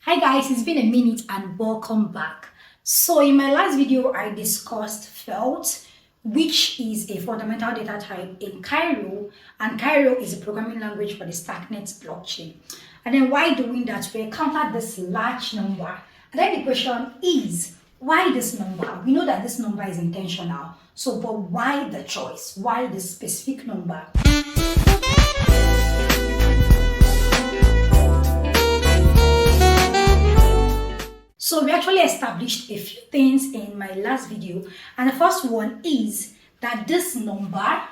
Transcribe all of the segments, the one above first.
Hi guys, it's been a minute and welcome back. So in my last video, I discussed FELT, which is a fundamental data type in Cairo, and Cairo is a programming language for the Starknet blockchain. And then while doing that, we encountered this large number. And then the question is, why this number? We know that this number is intentional. So, but why the choice? Why this specific number? So we actually established a few things in my last video, and the first one is that this number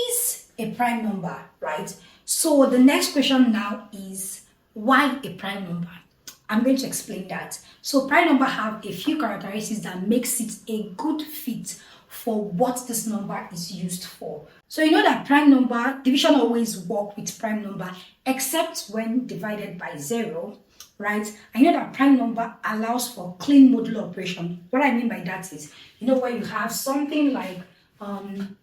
is a prime number, right? So the next question now is, why a prime number? I'm going to explain that. So prime number have a few characteristics that makes it a good fit for what this number is used for. So you know that prime number, division always work with prime number except when divided by 0, right? I know that prime number allows for clean modular operation. What I mean by that is, you know, when you have something like 10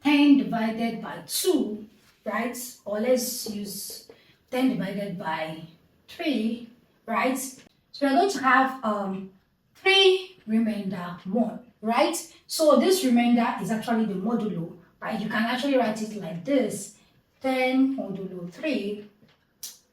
divided by 2, right? Or let's use 10 divided by 3, right? So we're going to have 3 remainder 1, right? So this remainder is actually the modulo, right? You can actually write it like this: 10 modulo 3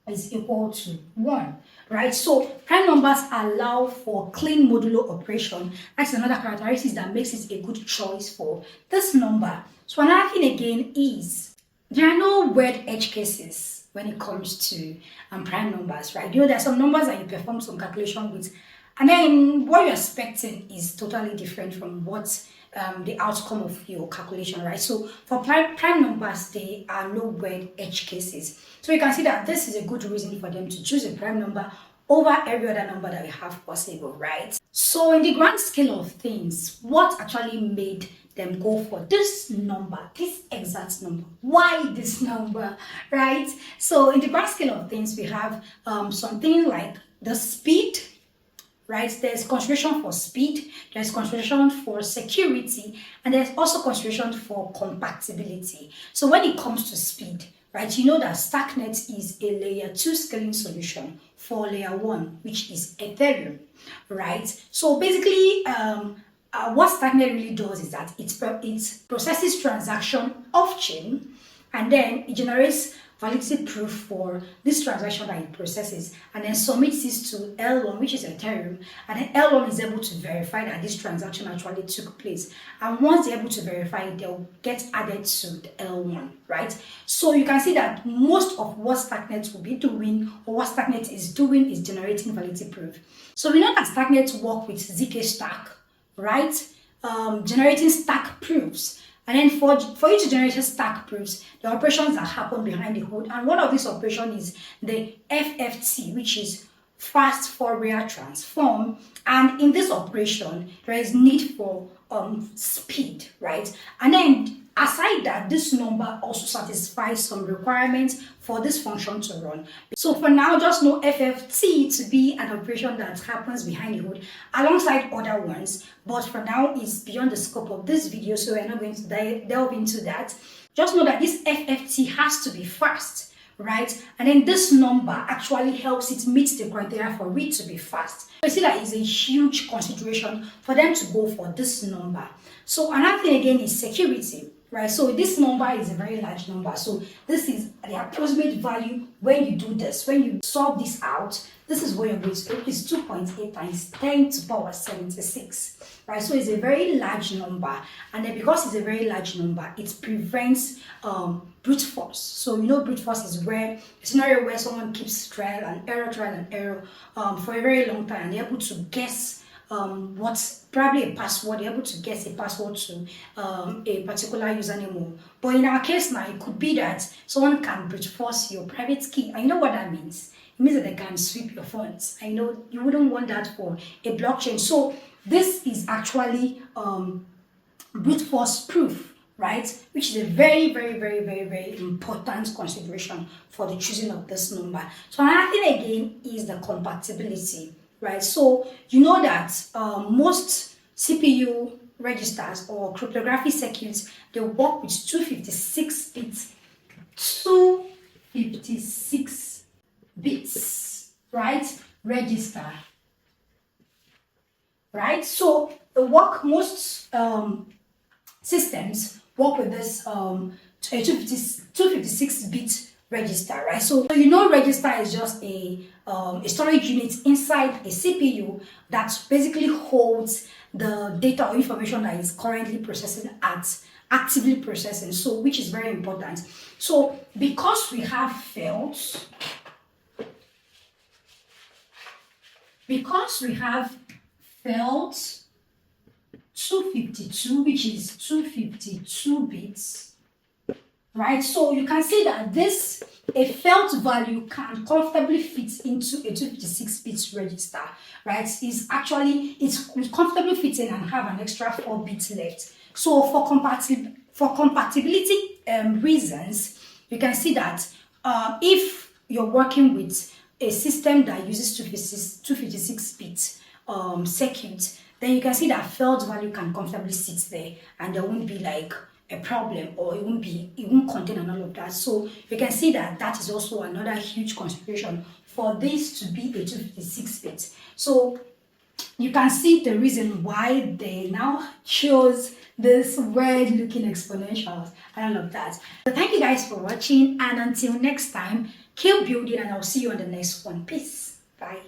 is equal to 1, right? So prime numbers allow for clean modulo operation. That's another characteristic that makes it a good choice for this number. So another thing again is there are no weird edge cases when it comes to prime numbers, right? You know, there are some numbers that you perform some calculation with, and then what you're expecting is totally different from what the outcome of your calculation, right? So for prime numbers, there are no weird edge cases. So you can see that this is a good reason for them to choose a prime number over every other number that we have possible, right? So in the grand scale of things, what actually made them go for this number, this exact number? Why this number, right? So in the grand scale of things, we have something like the speed, right? There's consideration for speed, there's consideration for security, and there's also consideration for compatibility. So when it comes to speed, right, you know that Starknet is a layer 2 scaling solution for layer 1, which is Ethereum, right? So basically, what Starknet really does is that it processes transaction off-chain, and then it generates validity proof for this transaction that it processes, and then submits this to L1, which is Ethereum, and then L1 is able to verify that this transaction actually took place. And once they're able to verify it, they'll get added to the L1, right? So you can see that most of what Starknet will be doing, or what Starknet is doing, is generating validity proof. So we know that Starknet work with ZK stack, right? Generating stack proofs. And then for you to generate stack proofs, the operations that happen behind the hood, and one of these operations is the FFT, which is fast Fourier transform. And in this operation, there is need for speed, right? And then aside that, this number also satisfies some requirements for this function to run. So for now, just know FFT to be an operation that happens behind the hood alongside other ones. But for now, it's beyond the scope of this video, so we're not going to delve into that. Just know that this FFT has to be fast, right? And then this number actually helps it meet the criteria for it to be fast. You see that is a huge consideration for them to go for this number. So another thing again is security, right? So this number is a very large number. So this is the approximate value when you do this. When you solve this out, this is what you're going to get. It's 2.8 times 10 to the power 76, right? So it's a very large number. And then because it's a very large number, it prevents brute force. So you know brute force is where a scenario where someone keeps trial and error for a very long time, and they're able to guess what's probably a password. They're able to guess a password to a particular username. But in our case now, it could be that someone can brute force your private key. And you know what that means? It means that they can sweep your funds. I know you wouldn't want that for a blockchain. So this is actually brute force proof, right? Which is a very, very, very, very, very important consideration for the choosing of this number. So another thing again is the compatibility, right? So you know that most CPU registers or cryptography circuits, they work with 256 bits right, register, right? So most systems work with this 256-bit register, right? So you know register is just a storage unit inside a CPU that basically holds the data or information that is currently processing at actively processing, so which is very important. So because we have FELT, because we have FELT 252, which is 252 bits, right? So you can see that this, a FELT value can comfortably fit into a 256-bit register, right? It comfortably fits in and have an extra 4 bits left. So for compatibility reasons, you can see that if you're working with a system that uses 256-bit circuit, then you can see that FELT value can comfortably sit there and there won't be like a problem, or it won't contain and all of that. So you can see that that is also another huge consideration for this to be a 256-bit. So you can see the reason why they now chose this weird looking exponentials and all of that. So thank you guys for watching, and until next time, keep building, and I'll see you on the next one. Peace. Bye.